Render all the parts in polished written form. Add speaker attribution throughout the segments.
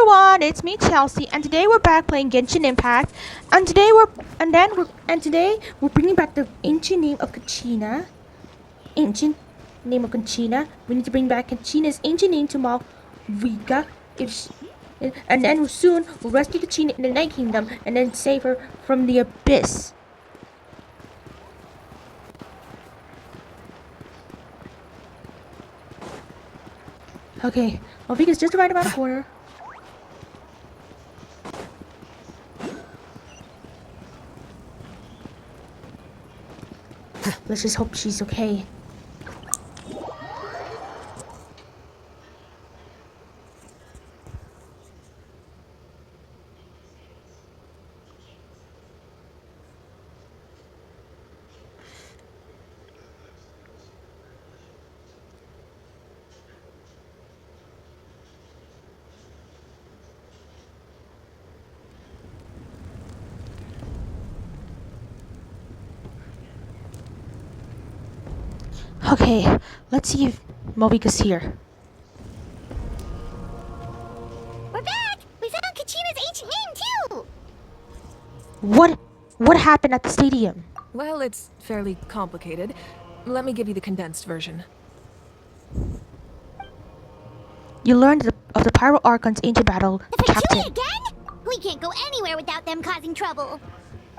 Speaker 1: everyone, it's me Chelsea, and today we're back playing Genshin Impact, and today we're bringing back the ancient name of Kachina. Ancient name of Kachina. We need to bring back Kachina's ancient name to Malvika, and then soon we'll rescue Kachina in the Night Kingdom and then save her from the abyss. Okay, Malvika's just right around the corner. Let's just hope she's okay. Okay, let's see if Malvika's here.
Speaker 2: We're back! We found Kachina's ancient name, too!
Speaker 1: What happened at the stadium?
Speaker 3: Well, it's fairly complicated. Let me give you the condensed version.
Speaker 1: You learned of the Pyro Archon's ancient battle,
Speaker 2: The Fatui
Speaker 1: Captain.
Speaker 2: again? We can't go anywhere without them causing trouble.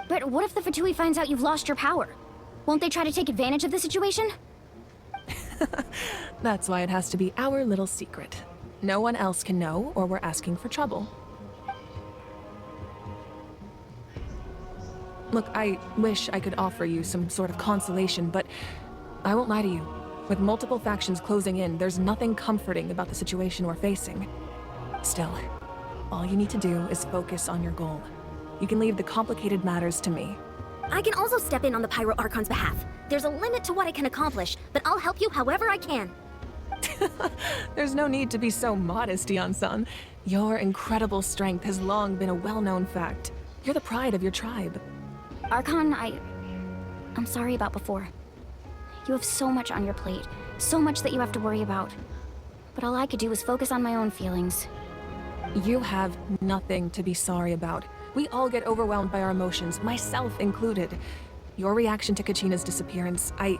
Speaker 4: But what if the Fatui finds out you've lost your power? Won't they try to take advantage of the situation?
Speaker 3: That's why it has to be our little secret. No one else can know, or we're asking for trouble. Look, I wish I could offer you some sort of consolation, but I won't lie to you. With multiple factions closing in, there's nothing comforting about the situation we're facing. Still, all you need to do is focus on your goal. You can leave the complicated matters to me.
Speaker 4: I can also step in on the Pyro Archon's behalf. There's a limit to what I can accomplish, but I'll help you however I can.
Speaker 3: There's no need to be so modest, Yan-san. Your incredible strength has long been a well-known fact. You're the pride of your tribe.
Speaker 4: Archon, I'm sorry about before. You have so much on your plate, so much that you have to worry about. But all I could do was focus on my own feelings.
Speaker 3: You have nothing to be sorry about. We all get overwhelmed by our emotions, myself included. Your reaction to Kachina's disappearance, I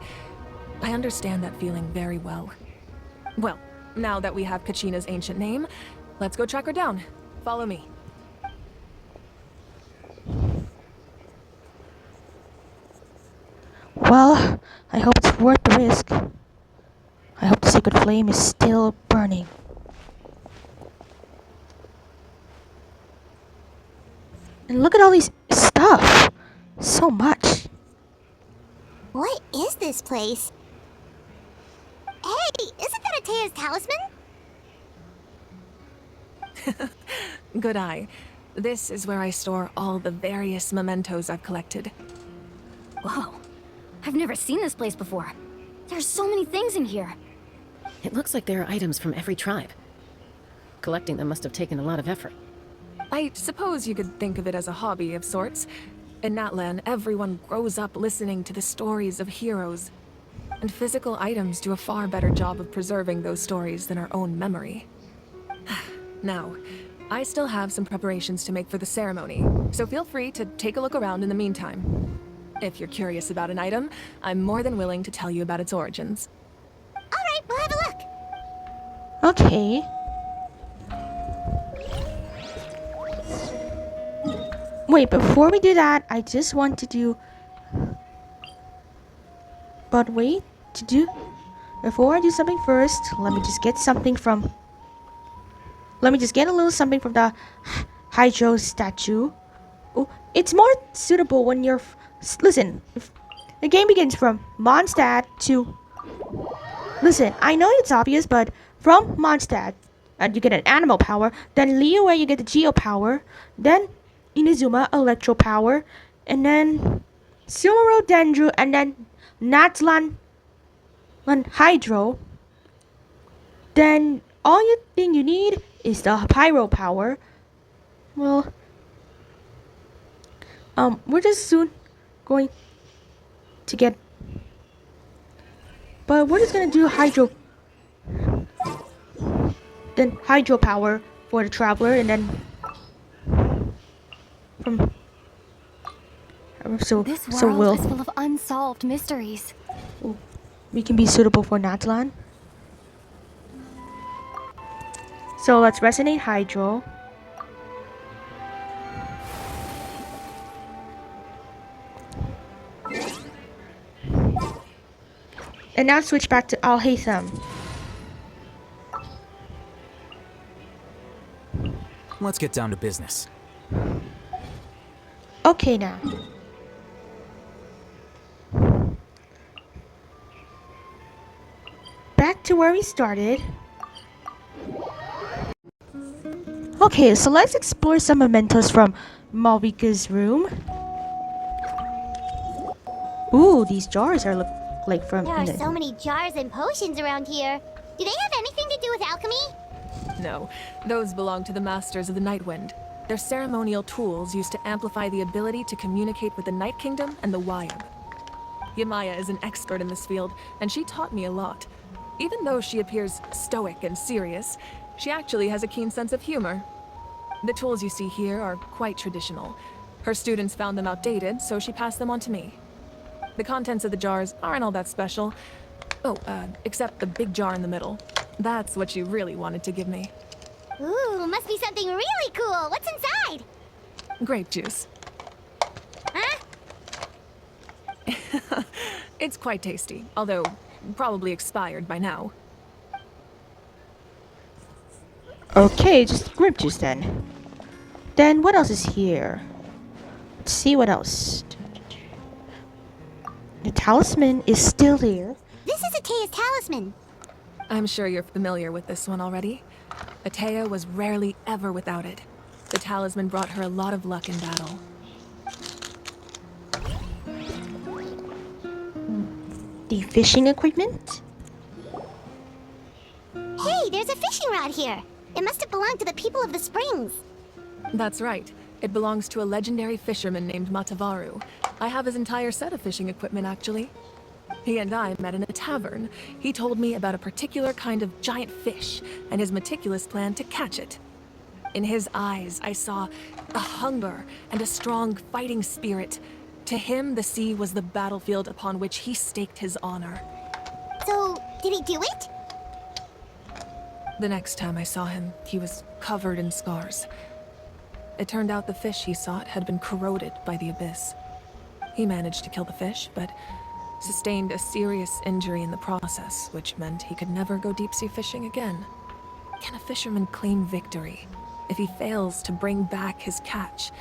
Speaker 3: understand that feeling very well. Well, now that we have Kachina's ancient name, let's go track her down. Follow me.
Speaker 1: Well, I hope it's worth the risk. I hope the sacred flame is still burning. And look at all these stuff. So much.
Speaker 2: What is this place? Hey, isn't that Atea's talisman?
Speaker 3: Good eye. This is where I store all the various mementos I've collected.
Speaker 4: Whoa, I've never seen this place before. There's so many things in here.
Speaker 5: It looks like there are items from every tribe. Collecting them must have taken a lot of effort.
Speaker 3: I suppose you could think of it as a hobby of sorts. In Natlan, everyone grows up listening to the stories of heroes. And physical items do a far better job of preserving those stories than our own memory. Now, I still have some preparations to make for the ceremony, so feel free to take a look around in the meantime. If you're curious about an item, I'm more than willing to tell you about its origins.
Speaker 2: Alright, we'll have a look.
Speaker 1: Okay. Wait, before we do that, I just want to do... But wait, before I do something first, let me just get something from... Let me just get a little something from the Hydro statue. Oh, it's more suitable when you're... Listen, if the game begins from Mondstadt to... Listen, I know it's obvious, but from Mondstadt, and you get an animal power, then Liyue you get the Geo power, then Inazuma electro power, and then Sumeru Dendro, and then Natlan and Hydro. Then all you think you need is the Pyro power. Well, we're just soon going to get, but we're just gonna do Hydro, then Hydro power for the traveler, and then from
Speaker 2: This
Speaker 1: so
Speaker 2: world
Speaker 1: we'll
Speaker 2: is full of unsolved mysteries.
Speaker 1: we can be suitable for Natlan. So let's resonate Hydro. And now switch back to Al Haytham.
Speaker 6: Let's get down to business.
Speaker 1: Okay now. Back to where we started. Okay, so let's explore some mementos from Malvika's room. Ooh, these jars are look like from
Speaker 2: There are so many jars and potions around here. Do they have anything to do with alchemy?
Speaker 3: No, those belong to the Masters of the Nightwind. They're ceremonial tools used to amplify the ability to communicate with the Night Kingdom and the Wyab. Yamaya is an expert in this field, and she taught me a lot. Even though she appears stoic and serious, she actually has a keen sense of humor. The tools you see here are quite traditional. Her students found them outdated, so she passed them on to me. The contents of the jars aren't all that special. Oh, except the big jar in the middle. That's what she really wanted to give me.
Speaker 2: Ooh, must be something really cool. What's inside?
Speaker 3: Grape juice.
Speaker 2: Huh?
Speaker 3: It's quite tasty, although probably expired by now.
Speaker 1: Okay, just grape juice then. Then what else is here? Let's see what else. The talisman is still there.
Speaker 2: This is Atea's talisman.
Speaker 3: I'm sure you're familiar with this one already. Atea was rarely ever without it. The talisman brought her a lot of luck in battle.
Speaker 1: The fishing equipment?
Speaker 2: Hey, there's a fishing rod here. It must have belonged to the people of the springs.
Speaker 3: That's right. It belongs to a legendary fisherman named Matavaru. I have his entire set of fishing equipment, actually. He and I met in a tavern. He told me about a particular kind of giant fish and his meticulous plan to catch it. In his eyes, I saw a hunger and a strong fighting spirit. To him, the sea was the battlefield upon which he staked his honor.
Speaker 2: So, did he do it?
Speaker 3: The next time I saw him, he was covered in scars. It turned out the fish he sought had been corroded by the abyss. He managed to kill the fish, but sustained a serious injury in the process, which meant he could never go deep-sea fishing again. Can a fisherman claim victory if he fails to bring back his catch?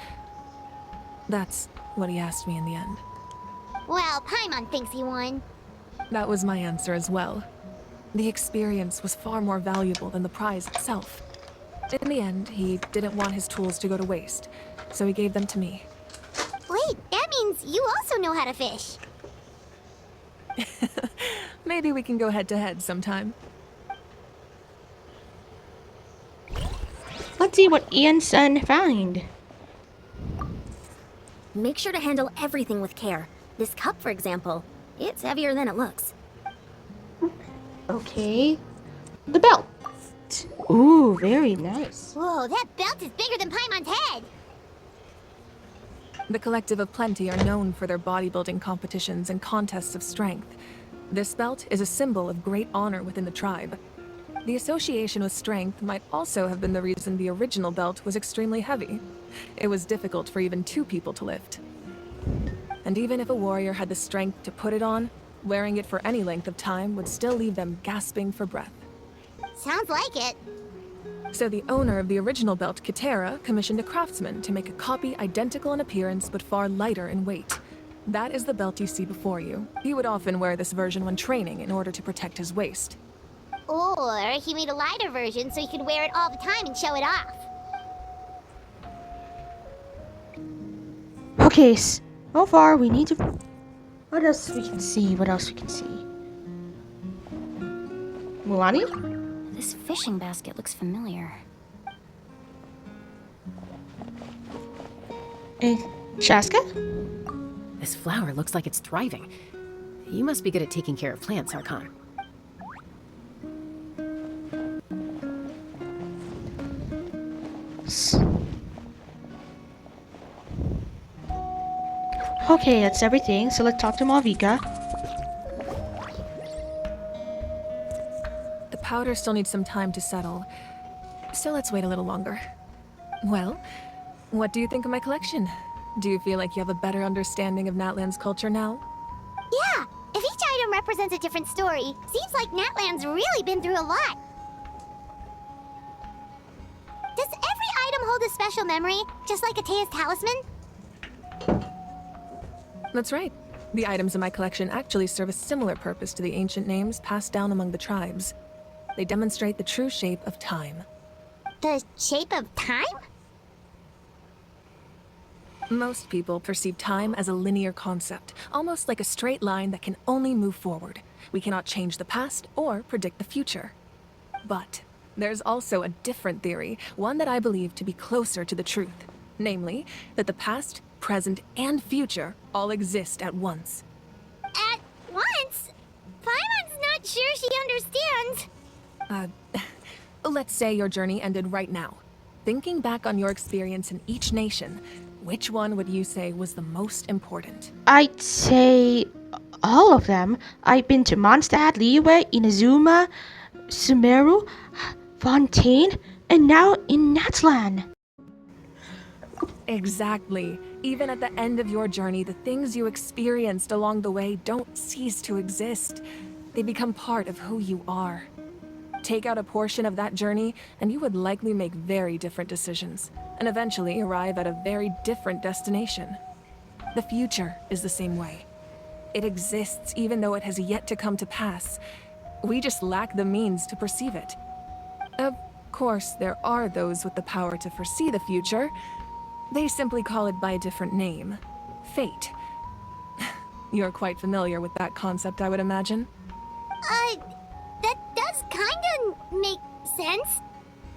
Speaker 3: That's what he asked me in the end.
Speaker 2: Well, Paimon thinks he won.
Speaker 3: That was my answer as well. The experience was far more valuable than the prize itself. In the end, he didn't want his tools to go to waste, so he gave them to me.
Speaker 2: Wait, that means you also know how to fish.
Speaker 3: Maybe we can go head-to-head sometime.
Speaker 1: Let's see what Ian's son found.
Speaker 7: Make sure to handle everything with care. This cup, for example, it's heavier than it looks.
Speaker 1: Okay. The belt. Ooh, very nice.
Speaker 2: Whoa, that belt is bigger than Paimon's head.
Speaker 3: The Collective of Plenty are known for their bodybuilding competitions and contests of strength. This belt is a symbol of great honor within the tribe. The association with strength might also have been the reason the original belt was extremely heavy. It was difficult for even two people to lift. And even if a warrior had the strength to put it on, wearing it for any length of time would still leave them gasping for breath.
Speaker 2: Sounds like it.
Speaker 3: So the owner of the original belt, Kitera, commissioned a craftsman to make a copy identical in appearance but far lighter in weight. That is the belt you see before you. He would often wear this version when training in order to protect his waist.
Speaker 2: Or he made a lighter version so he could wear it all the time and show it off.
Speaker 1: Okay, so far we need to... What else we can see? What else we can see? Mulani?
Speaker 4: This fishing basket looks familiar.
Speaker 1: Shaska?
Speaker 5: This flower looks like it's thriving. You must be good at taking care of plants, Archon.
Speaker 1: else. Okay, that's everything. So let's talk to Malvika.
Speaker 3: The powder still needs some time to settle, so let's wait a little longer. Well, what do you think of my collection? Do you feel like you have a better understanding of Natlan's culture now?
Speaker 2: Yeah, if each item represents a different story, seems like Natlan's really been through a lot. Does every item hold a special memory, just like Atea's talisman?
Speaker 3: That's right. The items in my collection actually serve a similar purpose to the ancient names passed down among the tribes. They demonstrate the true shape of time.
Speaker 2: The shape of time?
Speaker 3: Most people perceive time as a linear concept, almost like a straight line that can only move forward. We cannot change the past or predict the future. But there's also a different theory, one that I believe to be closer to the truth. Namely, that the past, present, and future all exist at once.
Speaker 2: At once? Paimon's not sure she understands.
Speaker 3: Let's say your journey ended right now. Thinking back on your experience in each nation, which one would you say was the most important?
Speaker 1: I'd say all of them. I've been to Mondstadt, Liyue, Inazuma, Sumeru, Fontaine, and now in Natlan.
Speaker 3: Exactly. Even at the end of your journey, the things you experienced along the way don't cease to exist. They become part of who you are. Take out a portion of that journey, and you would likely make very different decisions, and eventually arrive at a very different destination. The future is the same way. It exists even though it has yet to come to pass. We just lack the means to perceive it. Of course, there are those with the power to foresee the future. They simply call it by a different name. Fate. You're quite familiar with that concept, I would imagine.
Speaker 2: That does kinda make sense.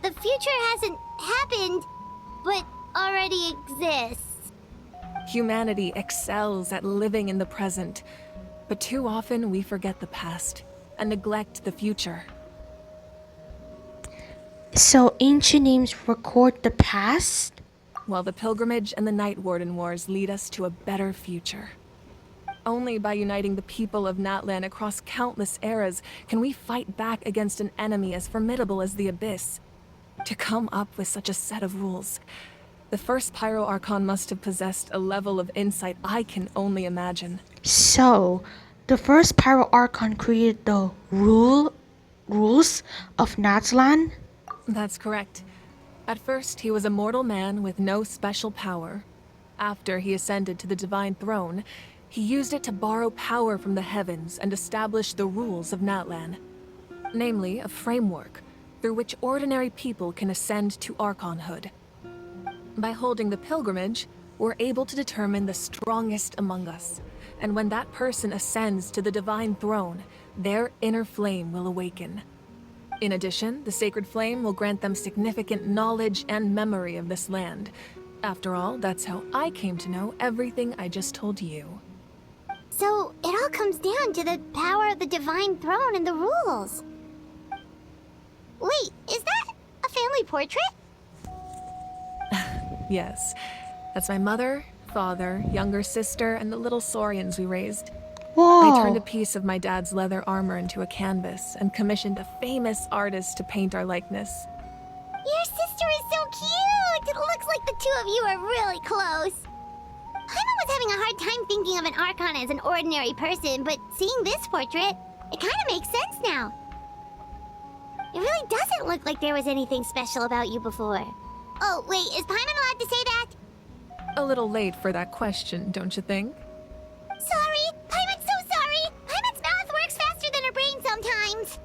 Speaker 2: The future hasn't happened, but already exists.
Speaker 3: Humanity excels at living in the present, but too often we forget the past and neglect the future.
Speaker 1: So ancient names record the past?
Speaker 3: While the pilgrimage and the Night Warden Wars lead us to a better future. Only by uniting the people of Natlan across countless eras can we fight back against an enemy as formidable as the Abyss. To come up with such a set of rules, the first Pyro Archon must have possessed a level of insight I can only imagine.
Speaker 1: So, the first Pyro Archon created the rules of Natlan?
Speaker 3: That's correct. At first, he was a mortal man with no special power. After he ascended to the Divine Throne, he used it to borrow power from the heavens and establish the rules of Natlan. Namely, a framework through which ordinary people can ascend to Archonhood. By holding the pilgrimage, we're able to determine the strongest among us. And when that person ascends to the Divine Throne, their inner flame will awaken. In addition, the sacred flame will grant them significant knowledge and memory of this land. After all, that's how I came to know everything I just told you.
Speaker 2: So, it all comes down to the power of the Divine Throne and the rules. Wait, is that a family portrait?
Speaker 3: Yes, that's my mother, father, younger sister, and the little saurians we raised.
Speaker 1: Whoa.
Speaker 3: I turned a piece of my dad's leather armor into a canvas and commissioned a famous artist to paint our likeness.
Speaker 2: Your sister is so cute! It looks like the two of you are really close. Paimon was having a hard time thinking of an Archon as an ordinary person, but seeing this portrait, it kind of makes sense now. It really doesn't look like there was anything special about you before. Oh, wait, is Paimon allowed to say that?
Speaker 3: A little late for that question, don't you think?
Speaker 2: Sorry! Paimon's so sorry! Paimon's mouth works faster than her brain sometimes!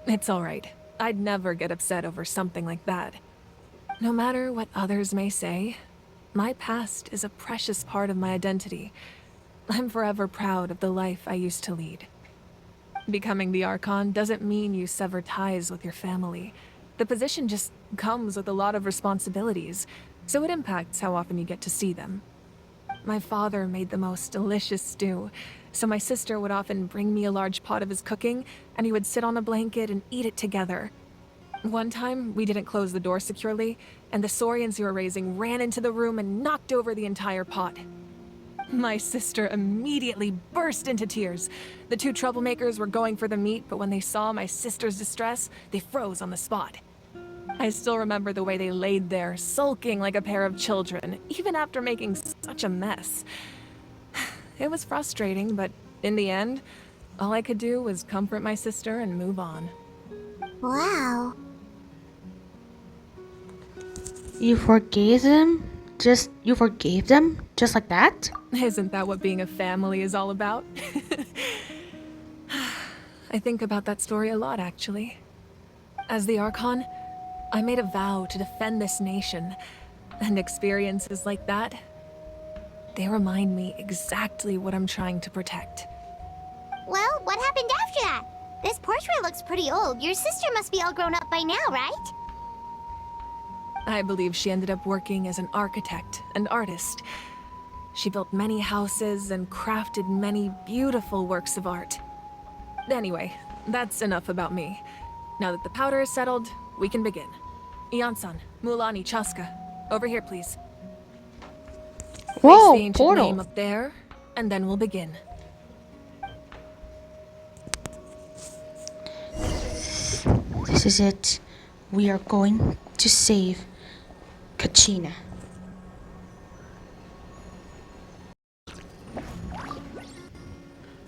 Speaker 3: It's alright. I'd never get upset over something like that. No matter what others may say, my past is a precious part of my identity. I'm forever proud of the life I used to lead. Becoming the Archon doesn't mean you sever ties with your family. The position just comes with a lot of responsibilities, so it impacts how often you get to see them. My father made the most delicious stew, so my sister would often bring me a large pot of his cooking, and he would sit on a blanket and eat it together. One time, we didn't close the door securely, and the saurians you were raising ran into the room and knocked over the entire pot. My sister immediately burst into tears. The two troublemakers were going for the meat, but when they saw my sister's distress, they froze on the spot. I still remember the way they laid there, sulking like a pair of children, even after making such a mess. It was frustrating, but in the end, all I could do was comfort my sister and move on.
Speaker 2: Wow.
Speaker 1: You forgave them? You forgave them? Just like that?
Speaker 3: Isn't that what being a family is all about? I think about that story a lot, actually. As the Archon, I made a vow to defend this nation, and experiences like that, they remind me exactly what I'm trying to protect.
Speaker 2: Well, what happened after that? This portrait looks pretty old. Your sister must be all grown up by now, right?
Speaker 3: I believe she ended up working as an architect and artist. She built many houses and crafted many beautiful works of art. Anyway, that's enough about me. Now that the powder is settled, we can begin. Ian-san, Mulani, Chaska, over here, please.
Speaker 1: Whoa,
Speaker 3: Face the ancient
Speaker 1: portal.
Speaker 3: name up there, and then we'll begin.
Speaker 1: This is it. We are going to save Kachina.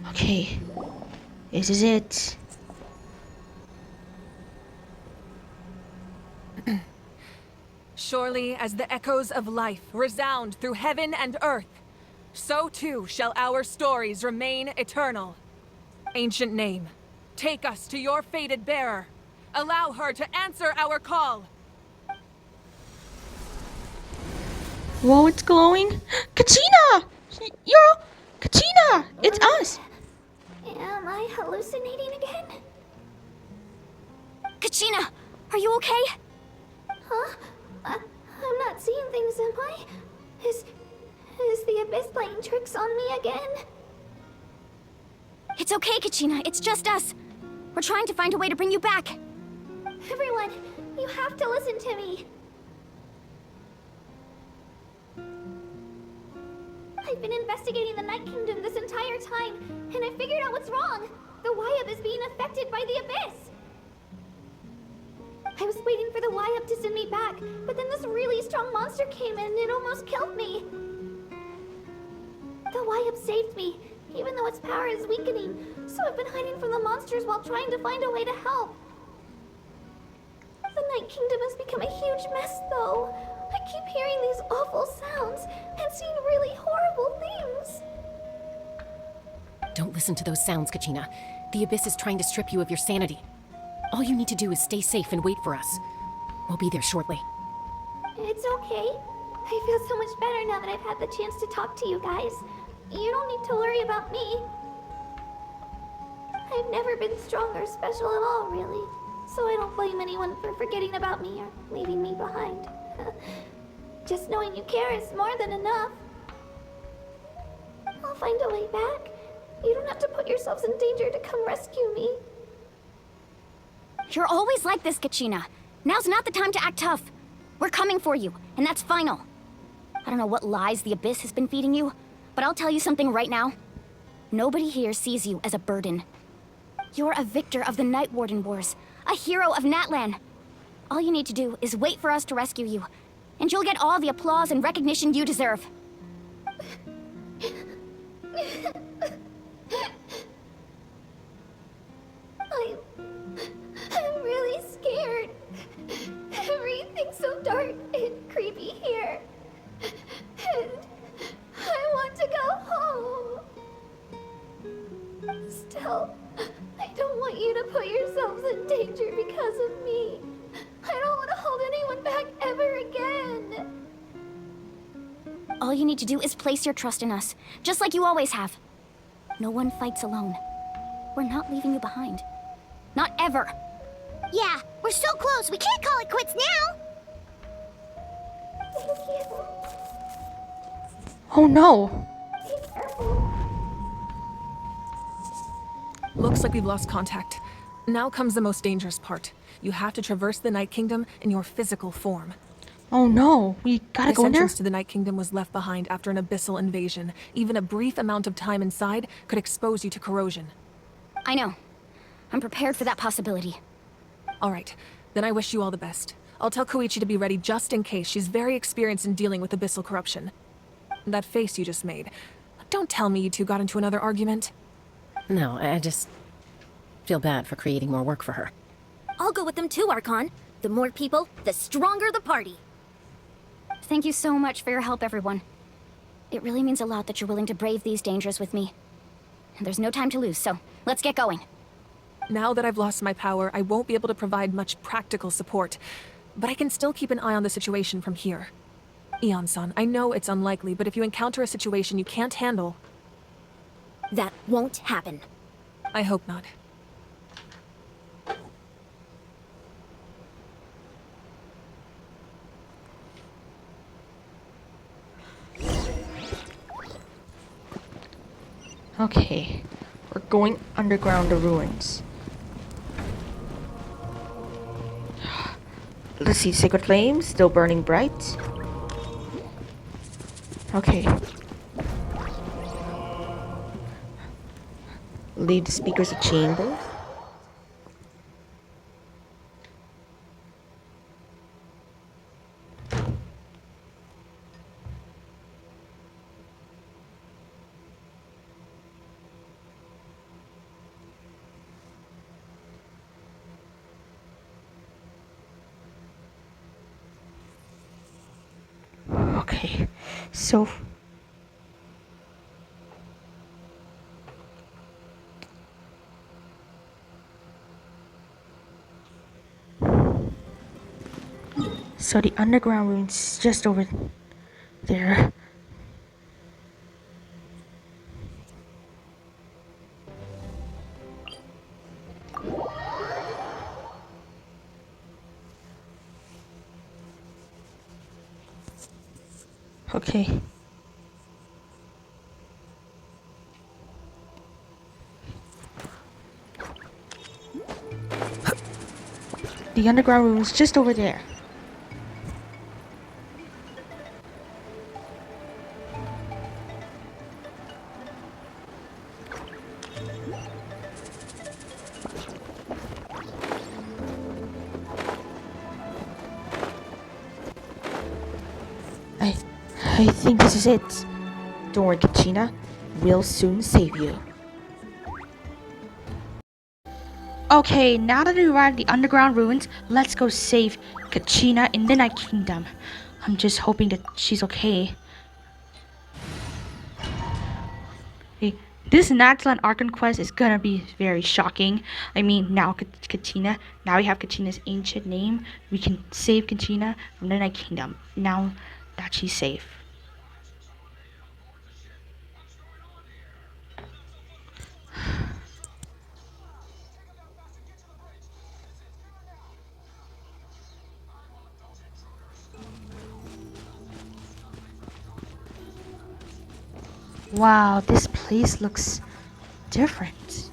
Speaker 1: Okay. This is it.
Speaker 3: Surely as the echoes of life resound through heaven and earth, so too shall our stories remain eternal. Ancient name, take us to your fated bearer. Allow her to answer our call.
Speaker 1: Whoa, it's glowing. Kachina! Kachina! It's us!
Speaker 2: Am I hallucinating again?
Speaker 4: Kachina, are you okay?
Speaker 2: Huh? I'm not seeing things, am I? Is the Abyss playing tricks on me again?
Speaker 4: It's okay, Kachina. It's just us. We're trying to find a way to bring you back.
Speaker 2: Everyone, you have to listen to me. I've been investigating the Night Kingdom this entire time, and I figured out what's wrong. The Wyup is being affected by the Abyss. I was waiting for the Wyup to send me back, but then this really strong monster came in and it almost killed me. The Wyup saved me, even though its power is weakening, so I've been hiding from the monsters while trying to find a way to help. The Night Kingdom has become a huge mess, though. I keep hearing these awful sounds and seeing really horrible things.
Speaker 5: Don't listen to those sounds, Kachina. The Abyss is trying to strip you of your sanity. All you need to do is stay safe and wait for us. We'll be there shortly.
Speaker 2: It's okay. I feel so much better now that I've had the chance to talk to you guys. You don't need to worry about me. I've never been strong or special at all, really. So I don't blame anyone for forgetting about me or leaving me behind. Just knowing you care is more than enough. I'll find a way back. You don't have to put yourselves in danger to come rescue me.
Speaker 4: You're always like this, Kachina. Now's not the time to act tough. We're coming for you, and that's final. I don't know what lies the Abyss has been feeding you, but I'll tell you something right now. Nobody here sees you as a burden. You're a victor of the Night Warden Wars, a hero of Natlan. All you need to do is wait for us to rescue you, and you'll get all the applause and recognition you deserve.
Speaker 2: I'm really scared. Everything's so dark and creepy here. And I want to go home. Still, I don't want you to put yourselves in danger because of me. I don't want to hold anyone back ever again.
Speaker 4: All you need to do is place your trust in us, just like you always have. No one fights alone. We're not leaving you behind. Not ever.
Speaker 2: Yeah, we're so close. We can't call it quits now. Thank you.
Speaker 1: Oh no.
Speaker 2: Be careful.
Speaker 3: Looks like we've lost contact. Now comes the most dangerous part. You have to traverse the Night Kingdom in your physical form.
Speaker 1: Oh no, we gotta
Speaker 3: This
Speaker 1: go in there?
Speaker 3: entrance to the Night Kingdom was left behind after an abyssal invasion. Even a brief amount of time inside could expose you to corrosion.
Speaker 4: I know. I'm prepared for that possibility.
Speaker 3: All right, then I wish you all the best. I'll tell Koichi to be ready just in case. She's very experienced in dealing with abyssal corruption. That face you just made. Don't tell me you two got into another argument.
Speaker 5: No, I just feel bad for creating more work for her.
Speaker 7: I'll go with them too, Archon. The more people, the stronger the party.
Speaker 4: Thank you so much for your help, everyone. It really means a lot that you're willing to brave these dangers with me. And there's no time to lose, so let's get going.
Speaker 3: Now that I've lost my power, I won't be able to provide much practical support. But I can still keep an eye on the situation from here. Eon-san, I know it's unlikely, but if you encounter a situation you can't handle...
Speaker 7: That won't happen.
Speaker 3: I hope not.
Speaker 1: Okay, we're going underground the ruins. Let's see, sacred flame still burning bright. Okay. Leave the speakers a chamber. Okay, so the underground ruins is just over there. Okay. The underground room is just over there. I think this is it. Don't worry, Kachina. We'll soon save you. Okay, now that we arrived at the underground ruins, let's go save Kachina in the Night Kingdom. I'm just hoping that she's okay. Hey, this Natlan Archon quest is gonna be very shocking. I mean, now Kachina, now we have Kachina's ancient name. We can save Kachina from the Night Kingdom. Now that she's safe. Wow, this place looks different.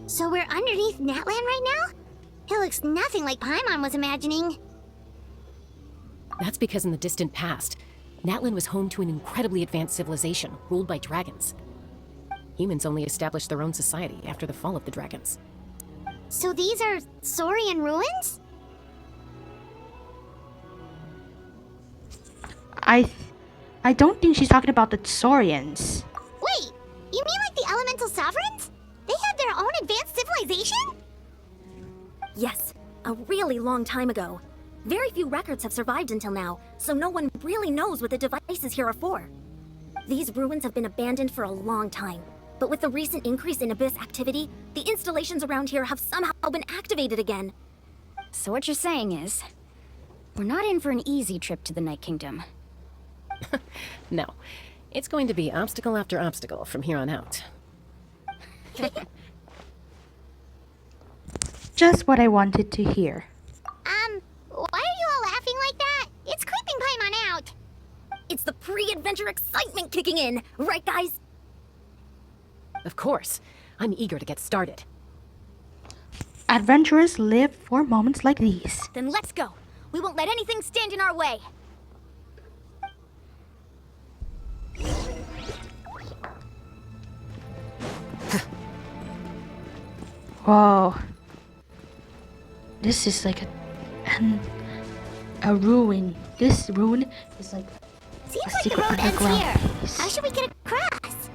Speaker 2: So we're underneath Natlan right now? It looks nothing like Paimon was imagining.
Speaker 5: That's because in the distant past, Natlan was home to an incredibly advanced civilization ruled by dragons. Humans only established their own society after the fall of the dragons.
Speaker 2: So these are Saurian ruins?
Speaker 1: I don't think she's talking about the Saurians.
Speaker 2: Wait, you mean like the elemental sovereigns? They had their own advanced civilization?
Speaker 7: Yes, a really long time ago. Very few records have survived until now, so no one really knows what the devices here are for. These ruins have been abandoned for a long time, but with the recent increase in Abyss activity, the installations around here have somehow been activated again.
Speaker 4: So what you're saying is, we're not in for an easy trip to the Night Kingdom.
Speaker 5: No, it's going to be obstacle after obstacle from here on out.
Speaker 1: Just what I wanted to hear.
Speaker 2: Why are you all
Speaker 7: pre-adventure excitement kicking in, right guys?
Speaker 5: Of course. I'm eager to get started.
Speaker 1: Adventurers live for moments like these.
Speaker 4: Then let's go. We won't let anything stand in our way.
Speaker 1: Whoa. This is like a ruin. This ruin is like
Speaker 2: Seems
Speaker 1: a
Speaker 2: like the
Speaker 1: secret
Speaker 2: road ends
Speaker 1: underground
Speaker 2: here.
Speaker 1: place.
Speaker 2: How should we get across?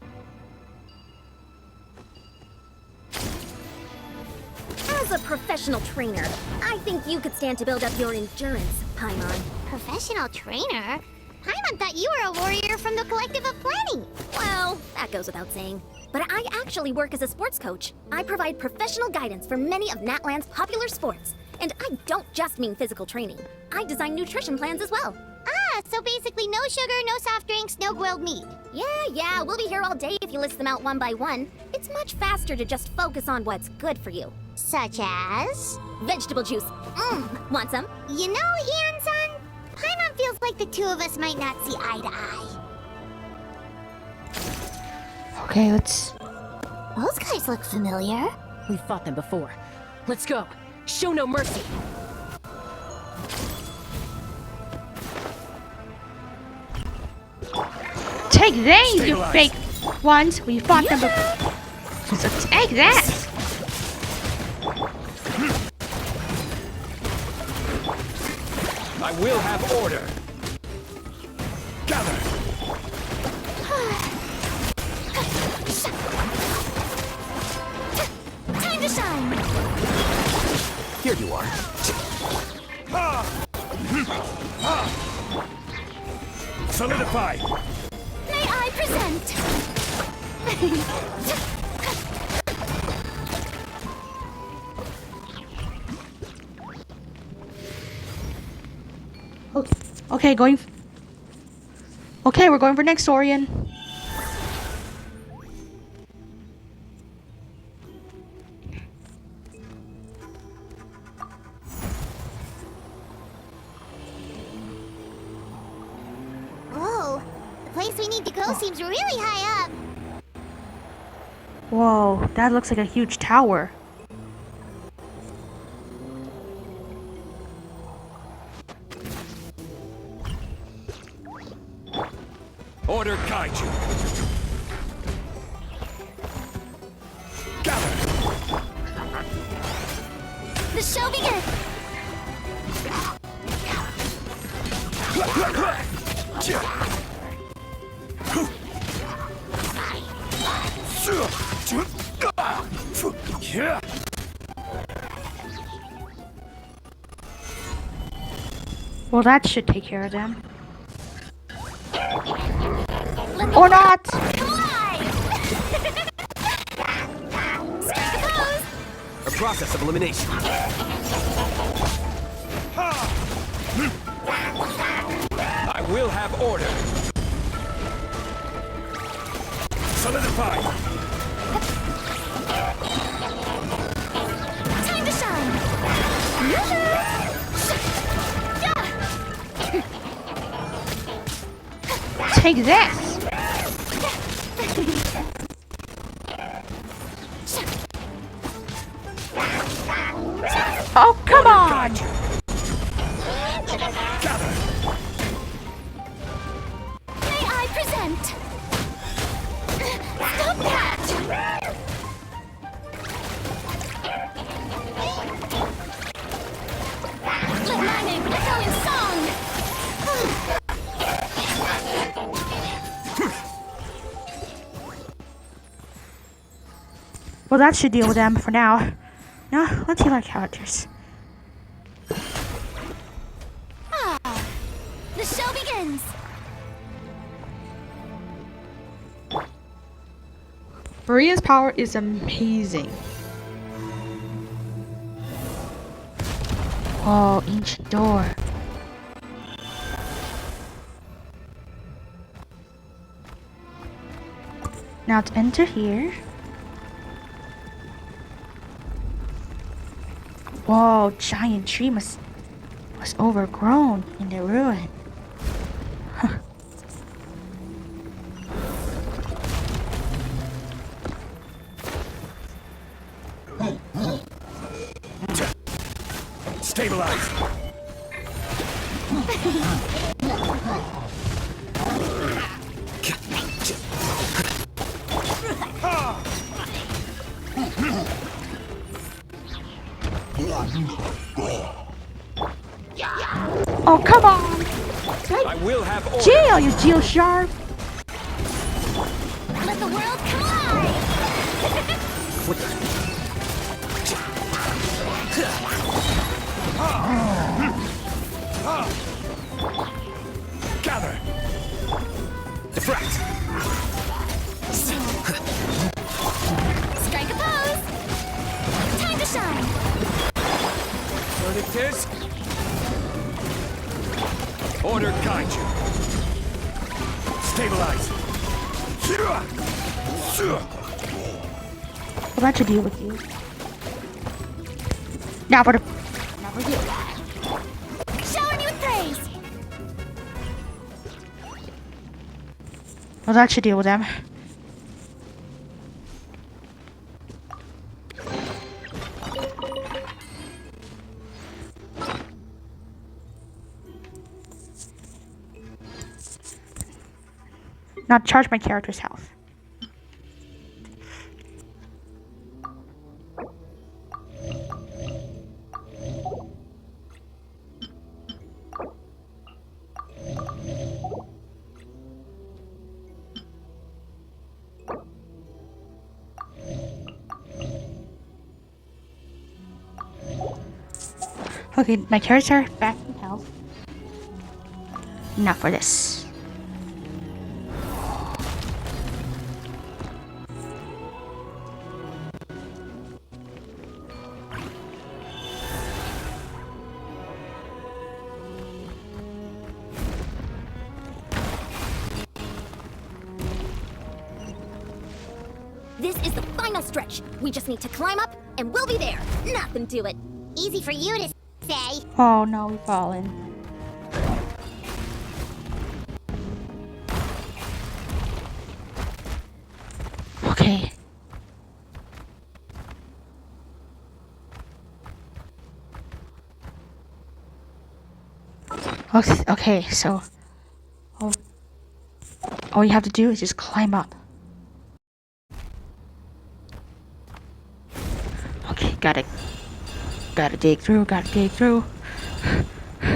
Speaker 7: As a professional trainer, I think you could stand to build up your endurance, Paimon.
Speaker 2: Professional trainer? Paimon thought you were a warrior from the Collective of Planning.
Speaker 7: Well, that goes without saying. But I actually work as a sports coach. I provide professional guidance for many of Natlan's popular sports. And I don't just mean physical training. I design nutrition plans as well.
Speaker 2: Ah, so basically no sugar, no soft drinks, no grilled meat.
Speaker 7: Yeah, we'll be here all day if you list them out one by one. It's much faster to just focus on what's good for you.
Speaker 2: Such as?
Speaker 7: Vegetable juice. Want some?
Speaker 2: You know, Ian-san, Paimon feels like the two of us might not see eye to eye.
Speaker 1: Okay, let's.
Speaker 2: Those guys look familiar.
Speaker 5: We've fought them before. Let's go. Show no mercy.
Speaker 1: Take these, you fake ones. We fought them before. So take that.
Speaker 6: I will have order. Gather.
Speaker 4: Time to shine.
Speaker 6: Here you are. Solidify.
Speaker 4: May I present?
Speaker 1: Okay, going. Okay, we're going for next Orion.
Speaker 2: Whoa, the place we need to go seems really high up.
Speaker 1: Whoa, that looks like a huge tower.
Speaker 6: Order Kaiju. Gather.
Speaker 4: The show begins.
Speaker 1: Well, that should take care of them. Or not!
Speaker 6: A process of elimination. I will have order. Solidify.
Speaker 4: Time to shine.
Speaker 1: Take this! Oh, come on!
Speaker 4: May I present? Stop that! Let my name echo in song!
Speaker 1: Well, that should deal with them for now. Now, let's heal our characters.
Speaker 4: The show begins!
Speaker 1: Maria's power is amazing. Oh, ancient door. Now to enter here. Whoa, giant tree was overgrown in the ruin. Huh.
Speaker 6: Stabilize.
Speaker 1: Oh, come on!
Speaker 6: I will have order.
Speaker 1: Jail, you Jill Sharp!
Speaker 2: Let the world collide!
Speaker 6: Gather. Diffract.
Speaker 2: Strike a pose! Time to shine!
Speaker 6: Verdict is... Order Kaiju. Stabilize.
Speaker 1: I'm about to deal with you. Now for the...
Speaker 2: Showering you with praise!
Speaker 1: I'll actually deal with them. Not charge my character's health. Okay, my character back in health. Not for this.
Speaker 7: This is the final stretch. We just need to climb up, and we'll be there. Nothing to it.
Speaker 2: Easy for you to say.
Speaker 1: Oh no, we've fallen. Okay. Okay, so all you have to do is just climb up. Okay, gotta dig through,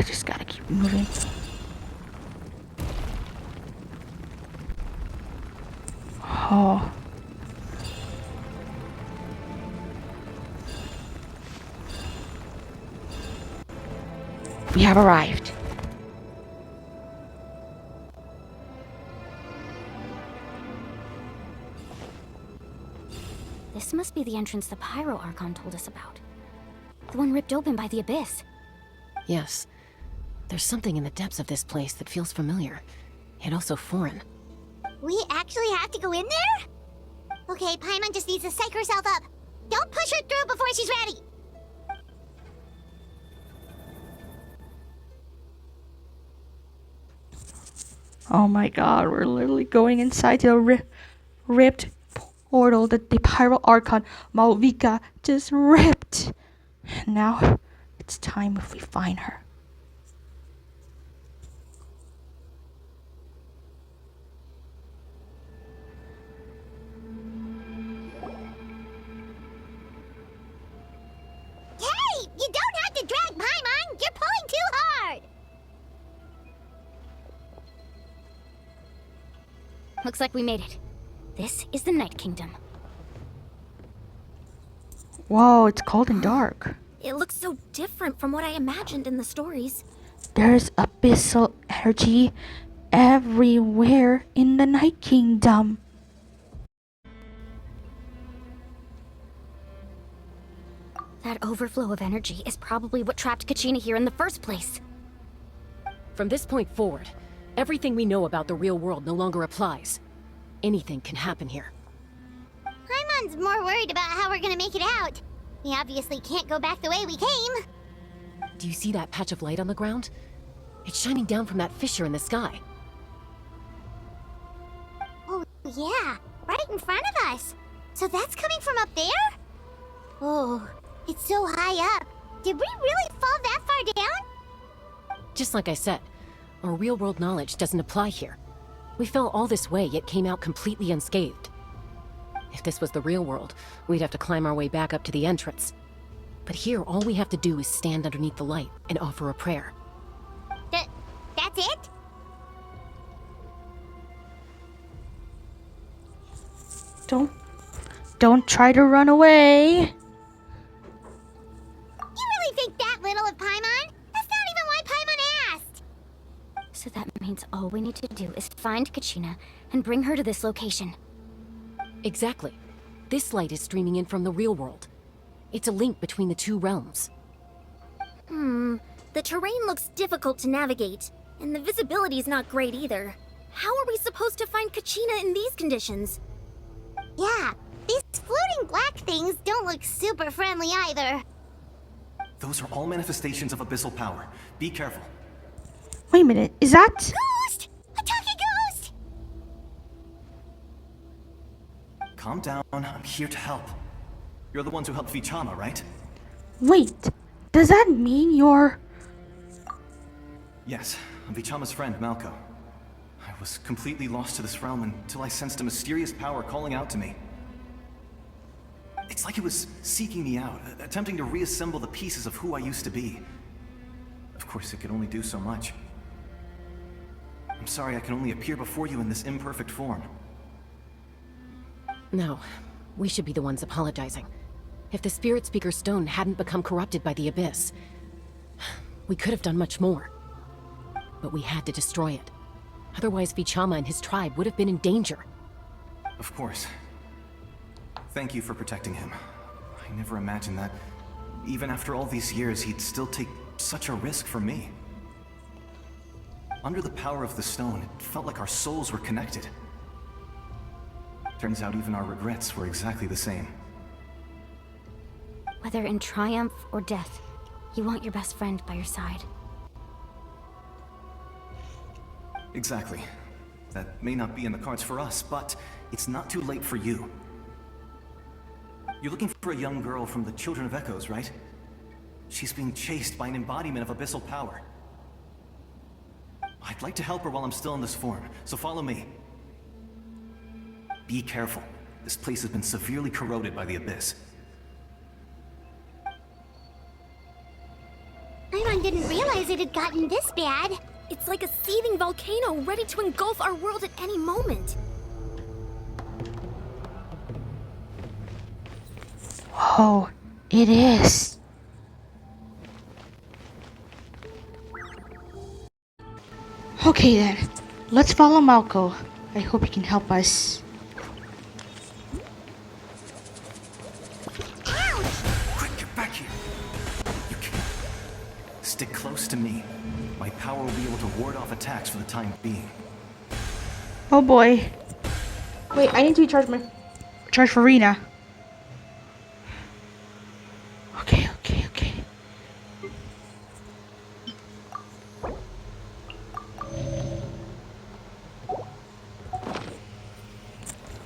Speaker 1: just gotta keep moving. Oh. We have arrived.
Speaker 4: This must be the entrance the Pyro Archon told us about. The one ripped open by the abyss.
Speaker 5: Yes. There's something in the depths of this place that feels familiar, yet also foreign.
Speaker 2: We actually have to go in there? Okay, Paimon just needs to psych herself up. Don't push her through before she's ready.
Speaker 1: Oh my god, we're literally going inside the ripped portal that the Pyro Archon Malvika just ripped. And now it's time if we find her.
Speaker 2: Hey, you don't have to drag Paimon. You're pulling too hard.
Speaker 4: Looks like we made it. This is the Night Kingdom.
Speaker 1: Whoa, it's cold and dark.
Speaker 7: It looks so different from what I imagined in the stories.
Speaker 1: There's abyssal energy everywhere in the Night Kingdom.
Speaker 4: That overflow of energy is probably what trapped Kachina here in the first place.
Speaker 5: From this point forward, everything we know about the real world no longer applies. Anything can happen here.
Speaker 2: Paimon's more worried about how we're gonna make it out. We obviously can't go back the way we came.
Speaker 5: Do you see that patch of light on the ground? It's shining down from that fissure in the sky.
Speaker 2: Oh, yeah, right in front of us. So that's coming from up there? Oh, it's so high up. Did we really fall that far down?
Speaker 5: Just like I said, our real-world knowledge doesn't apply here. We fell all this way, yet came out completely unscathed. If this was the real world, we'd have to climb our way back up to the entrance. But here, all we have to do is stand underneath the light and offer a prayer.
Speaker 2: That's it?
Speaker 1: Don't try to run away.
Speaker 2: You really think that little of Paimon? That's not even why Paimon asked!
Speaker 4: So that means all we need to do is find Kachina and bring her to this location.
Speaker 5: Exactly. This light is streaming in from the real world. It's a link between the two realms.
Speaker 7: The terrain looks difficult to navigate, and the visibility's not great either. How are we supposed to find Kachina in these conditions?
Speaker 2: Yeah, these floating black things don't look super friendly either.
Speaker 8: Those are all manifestations of abyssal power. Be careful.
Speaker 1: Wait a minute, is that...
Speaker 2: Ghost! A talking ghost!
Speaker 8: Calm down, I'm here to help. You're the ones who helped Vichama, right?
Speaker 1: Wait, does that mean you're...
Speaker 8: Yes, I'm Vichama's friend, Malko. I was completely lost to this realm until I sensed a mysterious power calling out to me. It's like it was seeking me out, attempting to reassemble the pieces of who I used to be. Of course, it could only do so much. I'm sorry I can only appear before you in this imperfect form.
Speaker 5: No, we should be the ones apologizing. If the Spirit Speaker Stone hadn't become corrupted by the Abyss, we could have done much more. But we had to destroy it. Otherwise, Vichama and his tribe would have been in danger.
Speaker 8: Of course. Thank you for protecting him. I never imagined that, even after all these years, he'd still take such a risk for me. Under the power of the stone, it felt like our souls were connected. Turns out even our regrets were exactly the same.
Speaker 4: Whether in triumph or death, you want your best friend by your side.
Speaker 8: Exactly. That may not be in the cards for us, but it's not too late for you. You're looking for a young girl from the Children of Echoes, right? She's being chased by an embodiment of abyssal power. I'd like to help her while I'm still in this form, so follow me. Be careful. This place has been severely corroded by the Abyss.
Speaker 2: Paimon didn't realize it had gotten this bad.
Speaker 7: It's like a seething volcano ready to engulf our world at any moment.
Speaker 1: Oh, it is. Okay then, let's follow Malko. I hope he can help us.
Speaker 8: Quick, get back here! You can't. Stick close to me. My power will be able to ward off attacks for the time being.
Speaker 1: Oh boy. Wait, I need to recharge for Rena. Okay.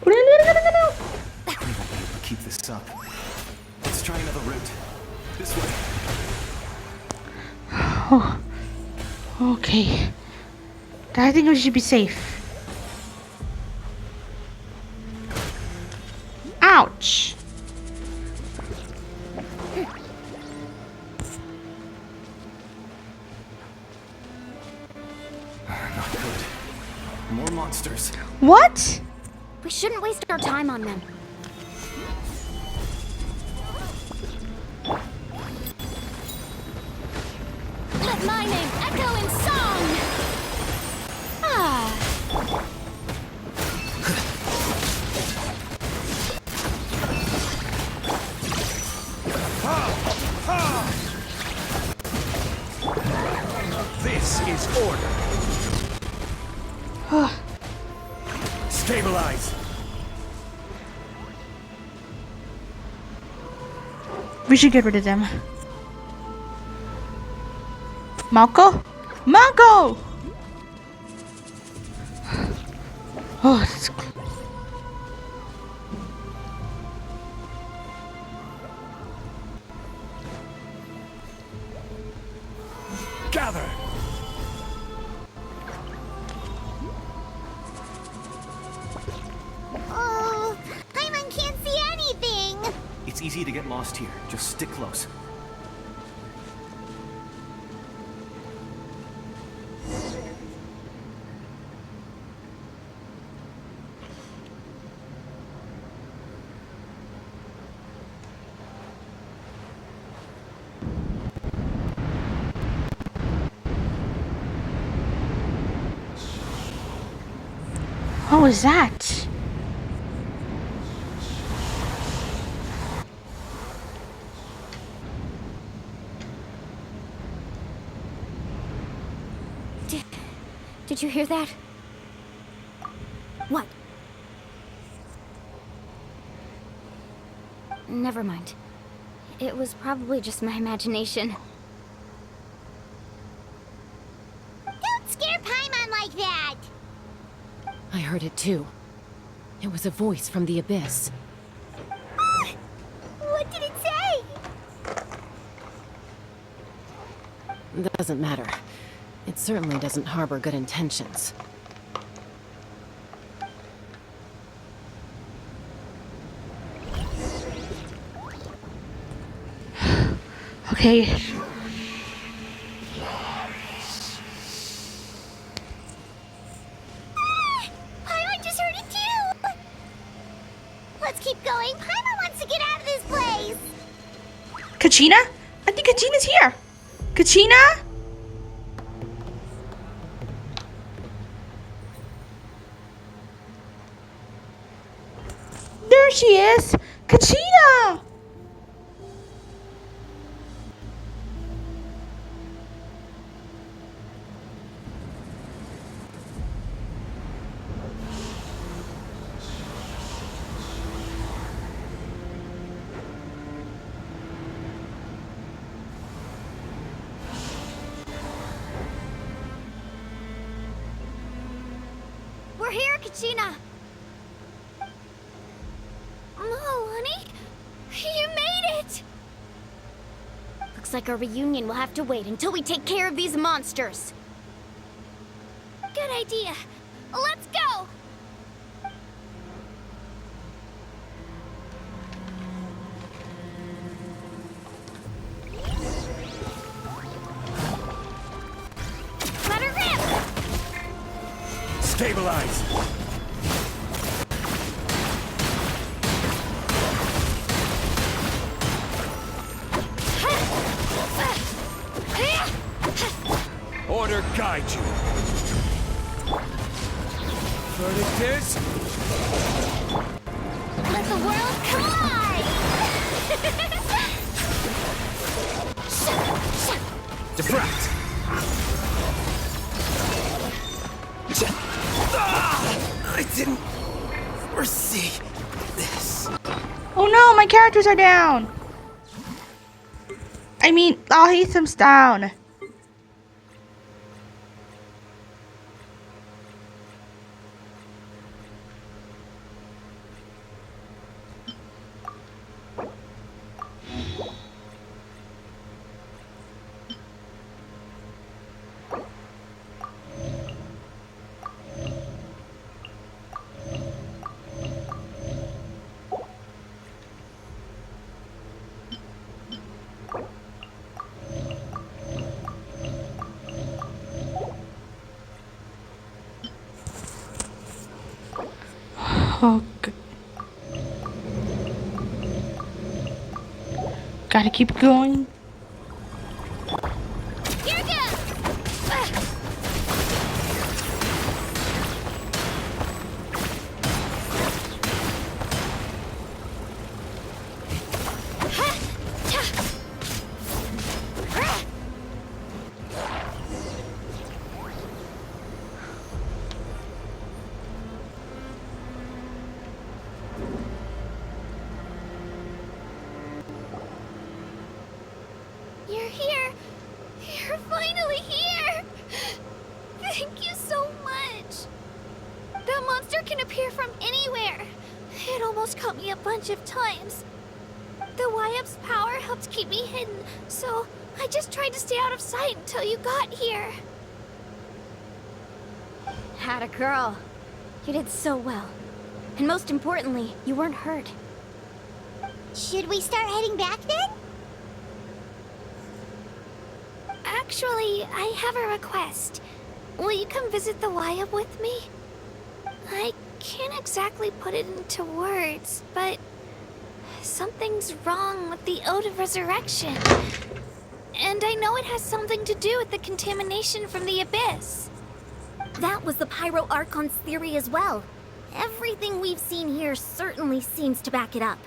Speaker 8: We won't be able to keep this up. Let's try another route. This way.
Speaker 1: Oh, okay. I think we should be safe. Ouch!
Speaker 8: Not good. More monsters.
Speaker 1: What?
Speaker 4: We shouldn't waste our time on them. Let my name echo in song! Ah!
Speaker 6: This is order. Stabilize.
Speaker 1: We should get rid of them. Malko? Malko! Oh, that's...
Speaker 8: easy to get lost here. Just stick close.
Speaker 1: What was that?
Speaker 4: Did you hear that?
Speaker 7: What?
Speaker 4: Never mind. It was probably just my imagination.
Speaker 2: Don't scare Paimon like that!
Speaker 5: I heard it too. It was a voice from the abyss.
Speaker 2: What did it say?
Speaker 5: Doesn't matter. It certainly doesn't harbor good intentions.
Speaker 1: Okay.
Speaker 2: Paimon just heard it too! Let's keep going. Paimon wants to get out of this place!
Speaker 1: Kachina? I think Kachina's here. Kachina? There she is! Kachina!
Speaker 4: We're here, Kachina! Oh, honey? You made it! Looks like our reunion will have to wait until we take care of these monsters.
Speaker 2: Good idea. Let's go! Let her rip!
Speaker 6: Stabilize! Order guide you. Verdict is...
Speaker 2: Let the world collide!
Speaker 6: Defract! I didn't foresee this.
Speaker 1: Oh no, my characters are down. I mean, Alhaitham's down. Oh, gotta keep going.
Speaker 2: Here it goes! You're here! You're finally here! Thank you so much! That monster can appear from anywhere. It almost caught me a bunch of times. The YF's power helped keep me hidden, so I just tried to stay out of sight until you got here.
Speaker 4: Had a girl. You did so well. And most importantly, you weren't hurt.
Speaker 2: Should we start heading back then?
Speaker 9: Actually, I have a request. Will you come visit the Wyab with me? I can't exactly put it into words, but something's wrong with the Ode of Resurrection. And I know it has something to do with the contamination from the Abyss.
Speaker 7: That was the Pyro Archon's theory as well. Everything we've seen here certainly seems to back it up.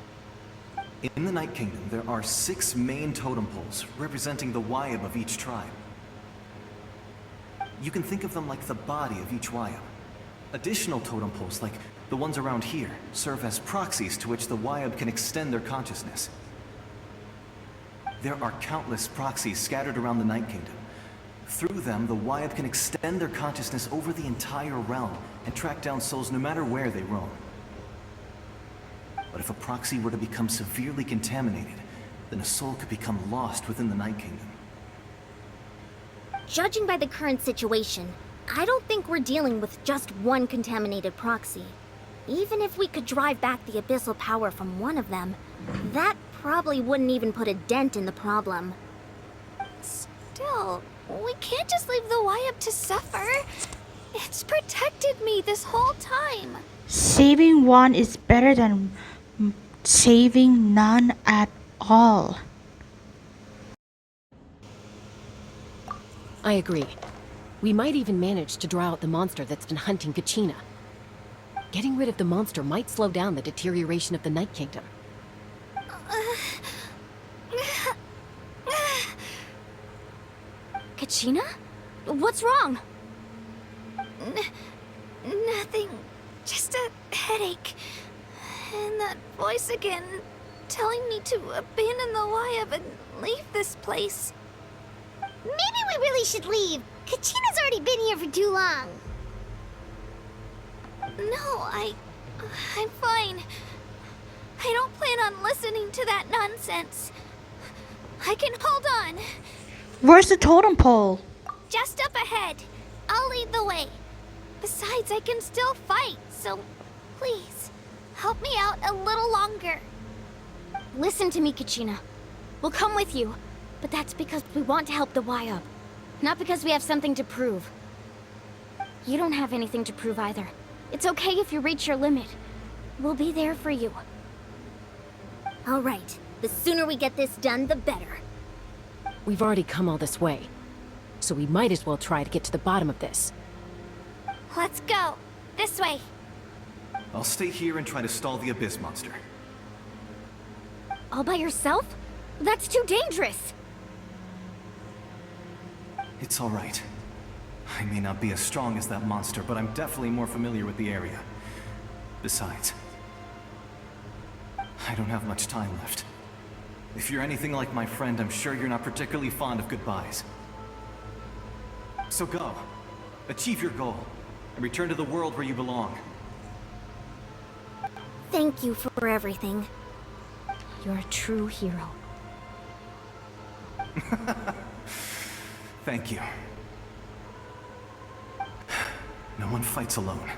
Speaker 8: In the Night Kingdom, there are 6 main totem poles representing the Wyab of each tribe. You can think of them like the body of each Wyab. Additional totem poles, like the ones around here, serve as proxies to which the Wyab can extend their consciousness. There are countless proxies scattered around the Night Kingdom. Through them, the Wyab can extend their consciousness over the entire realm and track down souls no matter where they roam. But if a proxy were to become severely contaminated, then a soul could become lost within the Night Kingdom.
Speaker 7: Judging by the current situation, I don't think we're dealing with just one contaminated proxy. Even if we could drive back the abyssal power from one of them, that probably wouldn't even put a dent in the problem.
Speaker 9: Still, we can't just leave the Wyab to suffer. It's protected me this whole time.
Speaker 1: Saving one is better than saving none at all.
Speaker 5: I agree. We might even manage to draw out the monster that's been hunting Kachina. Getting rid of the monster might slow down the deterioration of the Night Kingdom.
Speaker 4: Kachina? What's wrong?
Speaker 9: Nothing. Just a headache. And that voice again, telling me to abandon the Wyab and leave this place.
Speaker 2: Maybe we really should leave. Kachina's already been here for too long.
Speaker 9: No, I'm fine. I don't plan on listening to that nonsense. I can hold on.
Speaker 1: Where's the totem pole?
Speaker 9: Just up ahead. I'll lead the way. Besides, I can still fight, so please, help me out a little longer.
Speaker 4: Listen to me, Kachina. We'll come with you, but that's because we want to help the Wyab, not because we have something to prove. You don't have anything to prove either. It's okay if you reach your limit. We'll be there for you.
Speaker 7: All right, the sooner we get this done, the better.
Speaker 5: We've already come all this way, so we might as well try to get to the bottom of this.
Speaker 9: Let's go. This way.
Speaker 8: I'll stay here and try to stall the Abyss monster.
Speaker 4: All by yourself? That's too dangerous.
Speaker 8: It's all right. I may not be as strong as that monster, but I'm definitely more familiar with the area. Besides, I don't have much time left. If you're anything like my friend, I'm sure you're not particularly fond of goodbyes. So go. Achieve your goal, and return to the world where you belong.
Speaker 7: Thank you for everything.
Speaker 4: You're a true hero.
Speaker 8: Thank you. No one fights alone.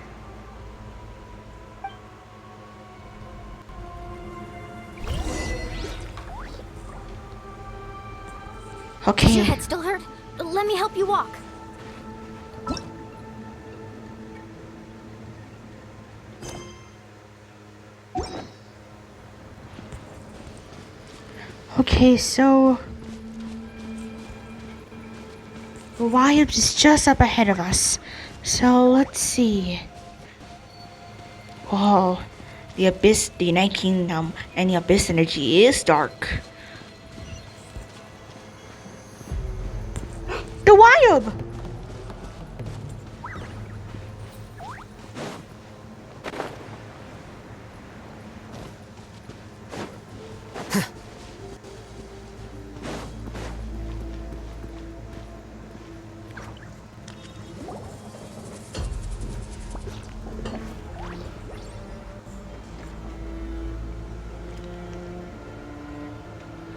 Speaker 4: Does
Speaker 1: Okay.
Speaker 4: your head still hurt? Let me help you walk.
Speaker 1: Okay, so the Wyab is just up ahead of us. So let's see. Whoa, the Abyss, the Night Kingdom, and the Abyss energy is dark. The Wyab!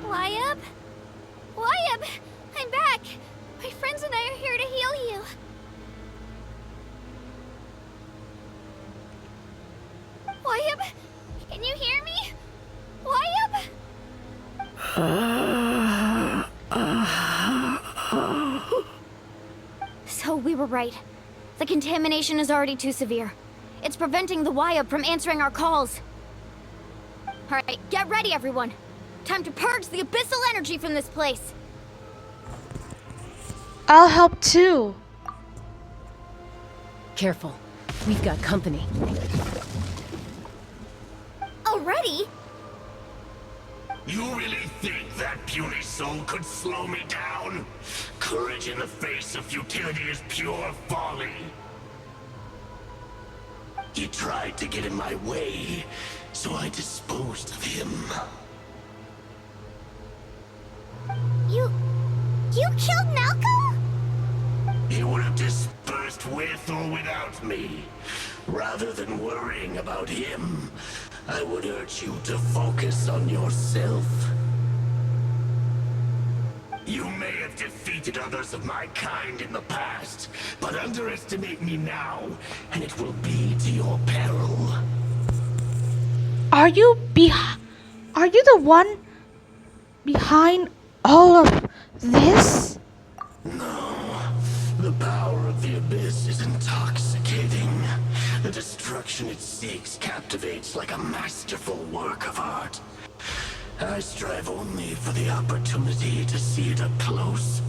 Speaker 9: Wyab? Wyab! I'm back! My friends and I are here to heal you. Wyab? Can you hear me? Wyab?
Speaker 4: So we were right. The contamination is already too severe. It's preventing the Waya from answering our calls. Alright, get ready everyone. Time to purge the abyssal energy from this place.
Speaker 1: I'll help too.
Speaker 5: Careful. We've got company.
Speaker 7: Already?
Speaker 10: You really think that puny soul could slow me down? Courage in the face of futility is pure folly. He tried to get in my way, so I disposed of him.
Speaker 2: You killed Malcolm?
Speaker 10: He would have dispersed with or without me. Rather than worrying about him, I would urge you to focus on yourself. You may have defeated others of my kind in the past, but underestimate me now, and it will be to your peril.
Speaker 1: Are you the one behind all of this?
Speaker 10: No, the power of the Abyss is intoxicating. The destruction it seeks captivates like a masterful work of art. I strive only for the opportunity to see it up close.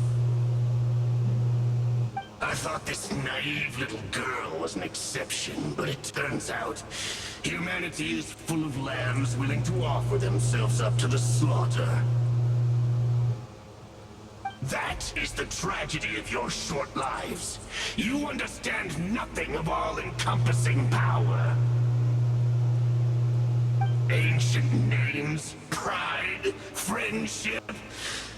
Speaker 10: I thought this naive little girl was an exception, but it turns out humanity is full of lambs willing to offer themselves up to the slaughter. That is the tragedy of your short lives. You understand nothing of all-encompassing power. Ancient names, pride, friendship,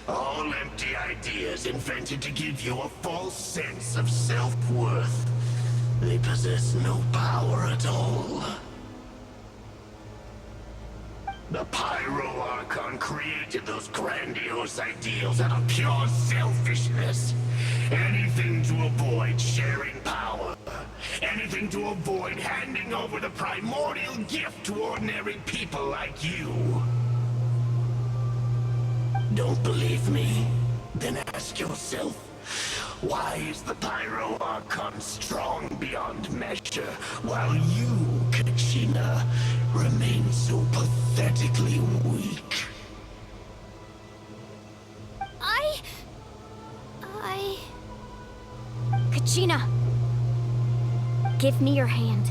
Speaker 10: all empty ideas invented to give you a false sense of self-worth. They possess no power at all. The Pyro Archon created those grandiose ideals out of pure selfishness. Anything to avoid sharing power. Anything to avoid handing over the primordial gift to ordinary people like you. Don't believe me? Then ask yourself, why is the Pyro Archon strong beyond measure, while you, Kachina, remain so pathetically weak?
Speaker 4: Kachina! Give me your hand.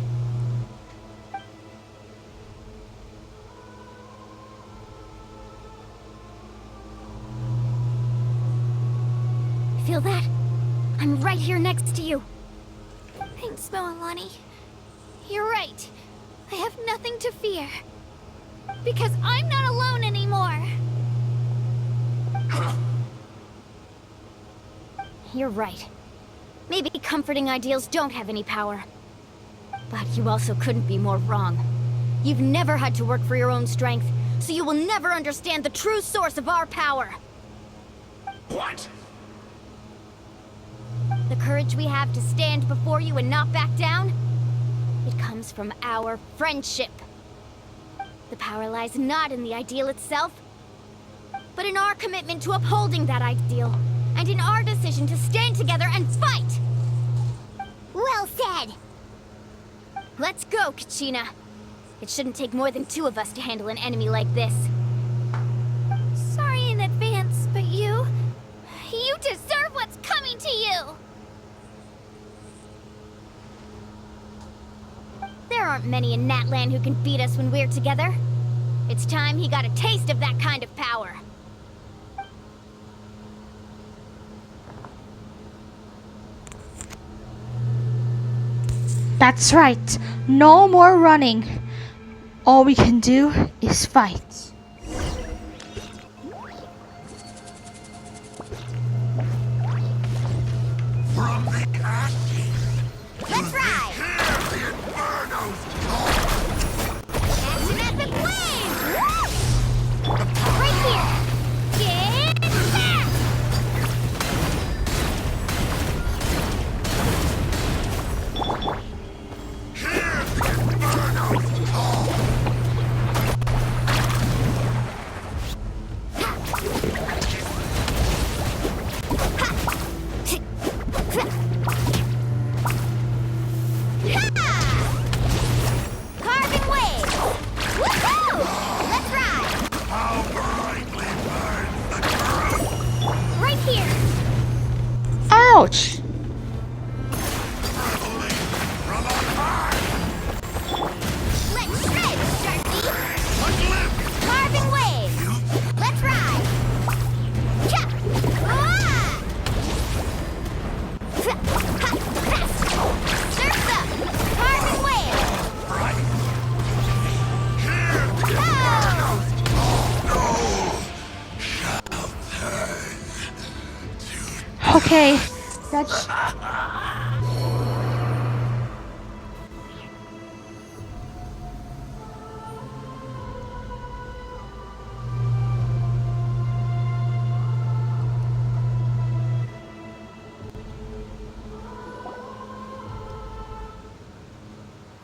Speaker 4: Feel that? I'm right here next to you.
Speaker 9: Thanks, Moalani. You're right. I have nothing to fear. Because I'm not alone anymore.
Speaker 4: You're right. Maybe comforting ideals don't have any power. But you also couldn't be more wrong. You've never had to work for your own strength, so you will never understand the true source of our power.
Speaker 10: What?
Speaker 4: The courage we have to stand before you and not back down, it comes from our friendship. The power lies not in the ideal itself, but in our commitment to upholding that ideal, and in our decision to stand together and fight!
Speaker 2: Well said!
Speaker 4: Let's go, Kachina. It shouldn't take more than two of us to handle an enemy like this.
Speaker 9: Sorry in advance, but you deserve what's coming to you!
Speaker 4: There aren't many in Natlan who can beat us when we're together. It's time he got a taste of that kind of power.
Speaker 1: That's right. No more running. All we can do is fight.
Speaker 10: From the ashes!
Speaker 2: Let's ride!
Speaker 10: Hear the Inferno's
Speaker 2: Action epic win! Right here! Get back!
Speaker 10: Hear the Inferno's call!
Speaker 1: Okay, that's...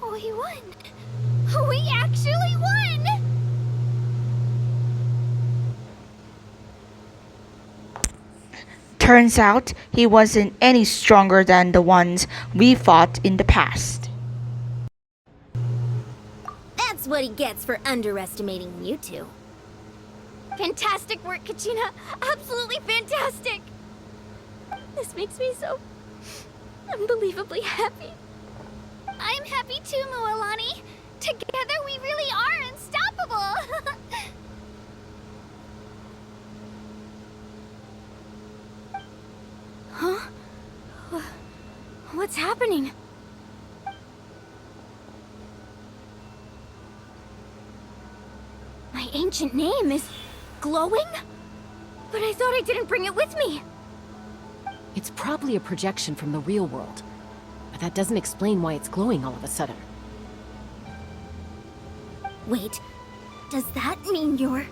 Speaker 9: We won! We actually won!
Speaker 1: Turns out he wasn't any stronger than the ones we fought in the past.
Speaker 7: That's what he gets for underestimating you two.
Speaker 4: Fantastic work, Kachina. Absolutely fantastic. This makes me so unbelievably happy.
Speaker 9: I'm happy too, Mualani. Together we really are unstoppable.
Speaker 4: Huh? What's happening? My ancient name is glowing? But I thought I didn't bring it with me.
Speaker 5: It's probably a projection from the real world. But that doesn't explain why it's glowing all of a sudden.
Speaker 7: Wait, does that mean you're...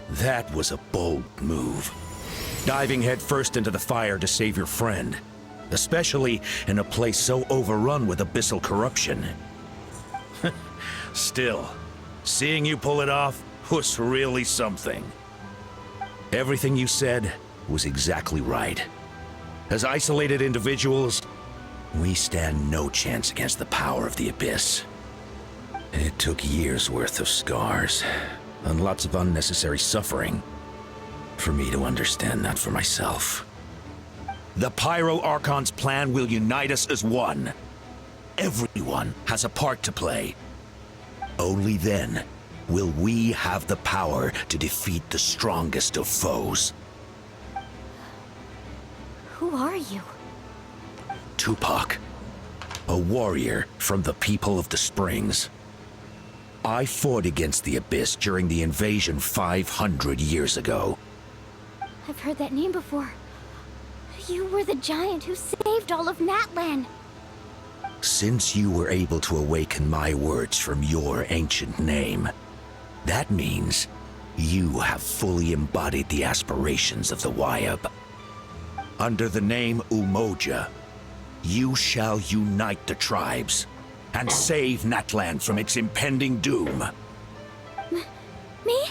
Speaker 6: That was a bold move. Diving headfirst into the fire to save your friend. Especially in a place so overrun with abyssal corruption. Still, seeing you pull it off was really something. Everything you said was exactly right. As isolated individuals, we stand no chance against the power of the Abyss. It took years' worth of scars, and lots of unnecessary suffering, for me to understand that for myself. The Pyro Archon's plan will unite us as one. Everyone has a part to play. Only then will we have the power to defeat the strongest of foes.
Speaker 4: Who are you?
Speaker 6: Tupac, a warrior from the people of the Springs. I fought against the Abyss during the invasion 500 years ago.
Speaker 4: I've heard that name before. You were the giant who saved all of Natlan.
Speaker 6: Since you were able to awaken my words from your ancient name, that means you have fully embodied the aspirations of the Wyab. Under the name Umoja, you shall unite the tribes and save Natlan from its impending doom.
Speaker 4: Me?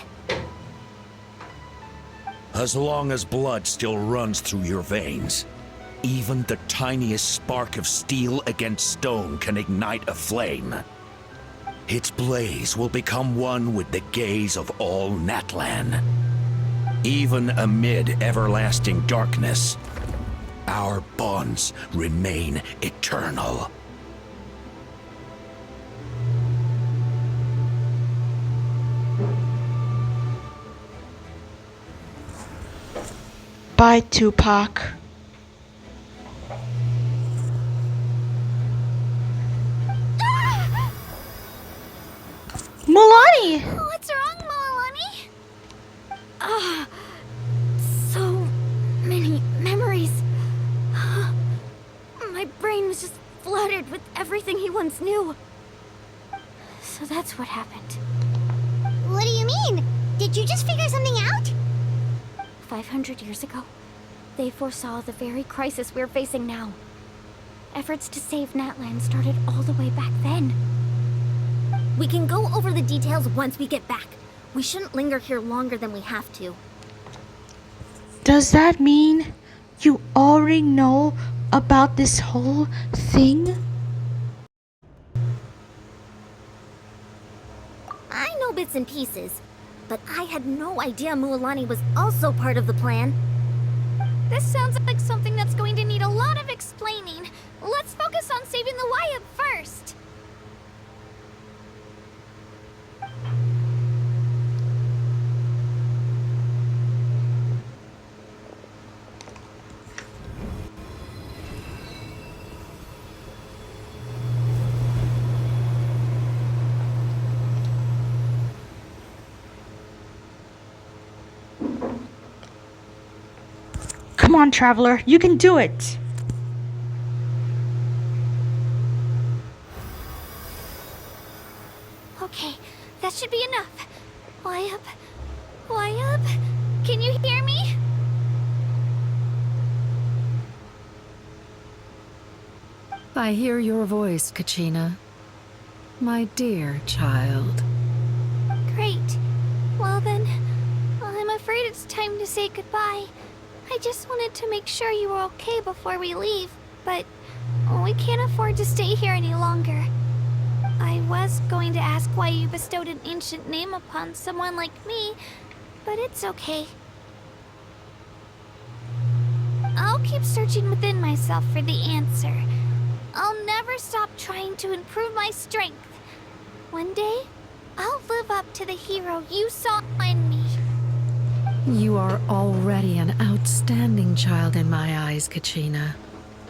Speaker 6: As long as blood still runs through your veins, even the tiniest spark of steel against stone can ignite a flame. Its blaze will become one with the gaze of all Natlan. Even amid everlasting darkness, our bonds remain eternal.
Speaker 1: Bye, Tupac. Mualani!
Speaker 9: What's wrong, Mualani?
Speaker 4: So many memories. My brain was just flooded with everything he once knew. So that's what happened.
Speaker 2: What do you mean? Did you just figure something out?
Speaker 4: 500 years ago, they foresaw the very crisis we're facing now. Efforts to save Natlan started all the way back then.
Speaker 7: We can go over the details once we get back. We shouldn't linger here longer than we have to.
Speaker 1: Does that mean you already know about this whole thing?
Speaker 7: I know bits and pieces, but I had no idea Mualani was also part of the plan.
Speaker 9: This sounds like something that's going to need a lot of explaining. Let's focus on saving the Wyab first.
Speaker 1: Come on, Traveler, you can do it!
Speaker 9: Okay, that should be enough. Why up? Why up? Can you hear me?
Speaker 11: I hear your voice, Kachina. My dear child.
Speaker 9: Great. Well then, I'm afraid it's time to say goodbye. I just wanted to make sure you were okay before we leave, but we can't afford to stay here any longer. I was going to ask why you bestowed an ancient name upon someone like me, but it's okay. I'll keep searching within myself for the answer. I'll never stop trying to improve my strength. One day, I'll live up to the hero you saw in me.
Speaker 11: You are already an outstanding child in my eyes, Kachina.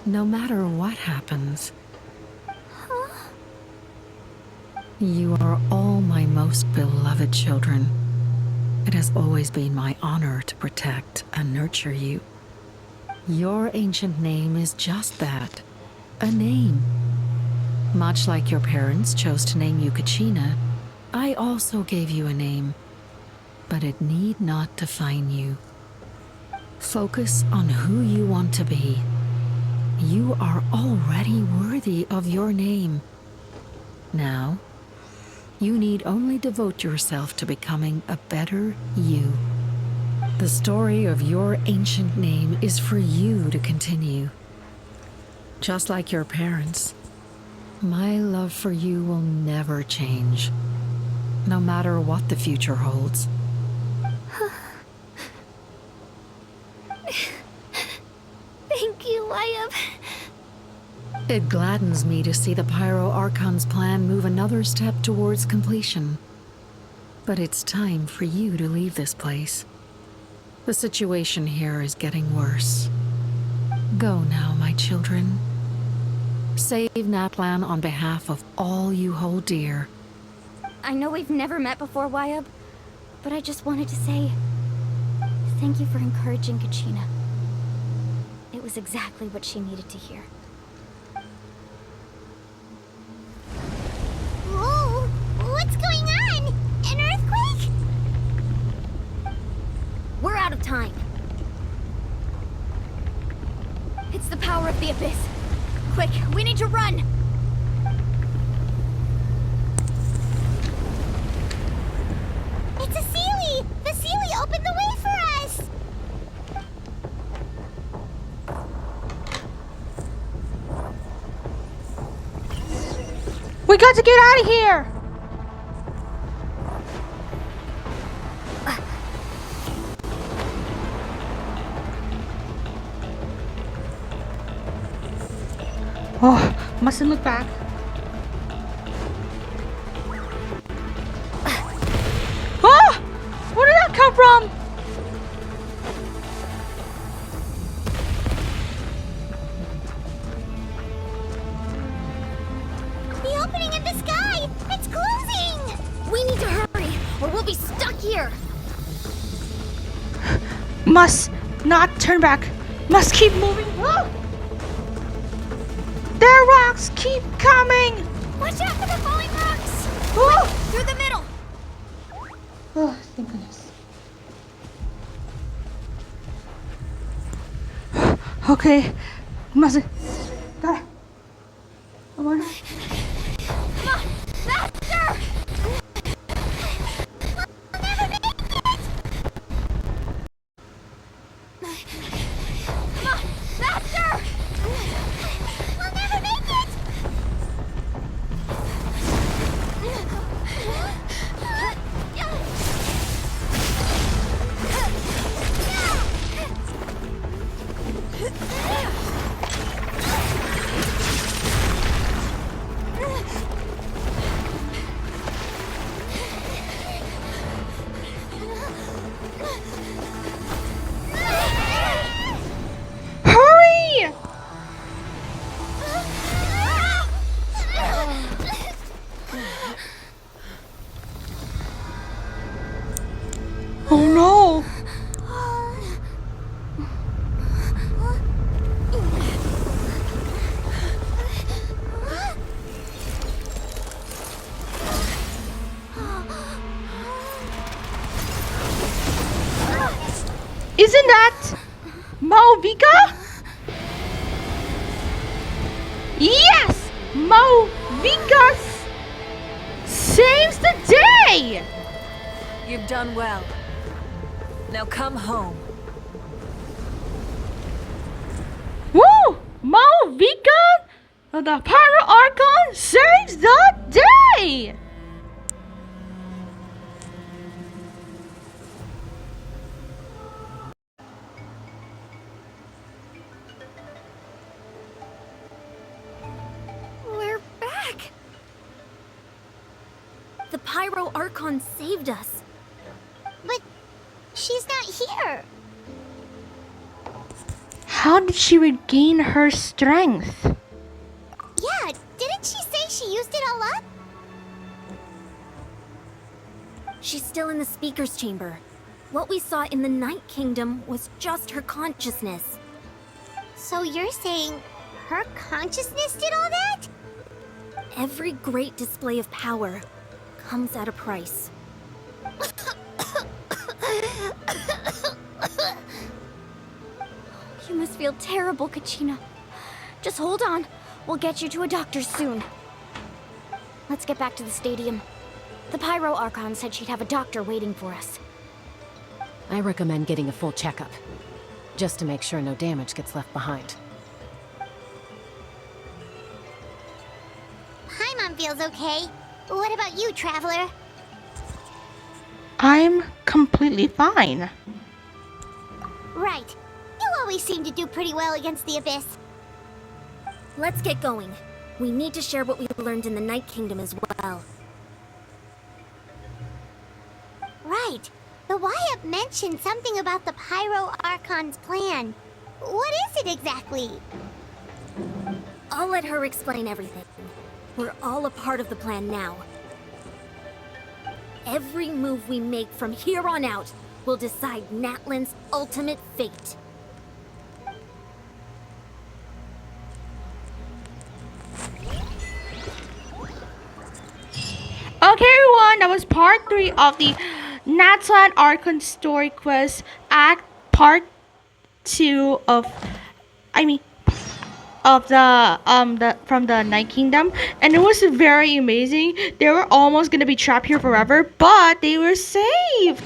Speaker 11: No matter what happens.
Speaker 9: Huh?
Speaker 11: You are all my most beloved children. It has always been my honor to protect and nurture you. Your ancient name is just that. A name. Much like your parents chose to name you Kachina, I also gave you a name. But it need not define you. Focus on who you want to be. You are already worthy of your name. Now, you need only devote yourself to becoming a better you. The story of your ancient name is for you to continue. Just like your parents, my love for you will never change, no matter what the future holds.
Speaker 9: Thank you, Wyatt.
Speaker 11: It gladdens me to see the Pyro Archon's plan move another step towards completion. But it's time for you to leave this place. The situation here is getting worse. Go now, my children. Save Natlan on behalf of all you hold dear.
Speaker 4: I know we've never met before, Wyatt, but I just wanted to say thank you for encouraging Kachina. It was exactly what she needed to hear.
Speaker 2: Whoa! What's going on? An earthquake?
Speaker 4: We're out of time. It's the power of the Abyss. Quick, we need to run!
Speaker 2: It's a Sealy! The Sealy opened the way for us!
Speaker 1: We got to get out of here! Oh, mustn't look back. Oh! Where did that come from?
Speaker 2: The opening in the sky! It's closing!
Speaker 4: We need to hurry, or we'll be stuck here!
Speaker 1: Must not turn back. Must keep moving. Oh! Their rocks keep coming!
Speaker 9: Watch out for the falling rocks!
Speaker 1: Oh!
Speaker 9: Through the middle!
Speaker 1: Oh, thank goodness. Okay, mustn't. Got it. Come on.
Speaker 9: Come on! Faster! We'll never make it! Come on! Faster! We'll never make it!
Speaker 1: Isn't that Mauvika? Yes! Mauvika saves the day!
Speaker 3: You've done well. Now come home.
Speaker 1: Woo! Mauvika, the Pyro Archon, saves the day!
Speaker 9: We're back.
Speaker 7: The Pyro Archon saved us.
Speaker 2: But she's not here.
Speaker 1: How did she regain her strength?
Speaker 2: Yeah, didn't she say she used it all up?
Speaker 7: She's still in the speaker's chamber. What we saw in the Night Kingdom was just her consciousness.
Speaker 2: So you're saying her consciousness did all that?
Speaker 7: Every great display of power comes at a price.
Speaker 4: You must feel terrible, Kachina. Just hold on. We'll get you to a doctor soon. Let's get back to the stadium. The Pyro Archon said she'd have a doctor waiting for us.
Speaker 5: I recommend getting a full checkup, just to make sure no damage gets left behind.
Speaker 2: Paimon feels okay. What about you, Traveler?
Speaker 1: I'm completely fine.
Speaker 2: Right. You always seem to do pretty well against the Abyss.
Speaker 7: Let's get going. We need to share what we learned in the Night Kingdom as well.
Speaker 2: Right. The Wyatt mentioned something about the Pyro Archon's plan. What is it exactly?
Speaker 7: I'll let her explain everything. We're all a part of the plan now. Every move we make from here on out will decide Natlan's ultimate fate.
Speaker 1: Okay, everyone, that was part 3 of the Natlan Archon story quest, act part 2 of, of the from the Night Kingdom, and it was very amazing. They were almost gonna be trapped here forever, but they were saved.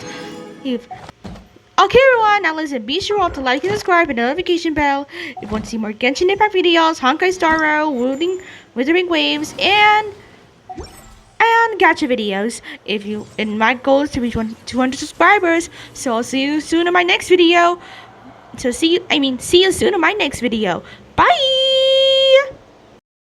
Speaker 1: Okay, everyone, now listen, be sure to like and subscribe and the notification bell if you want to see more Genshin Impact videos, Honkai Star Rail, Withering Waves, and gacha videos. If you, and my goal is to reach 200 subscribers, so I'll see you soon in my next video. See you soon in my next video. Bye.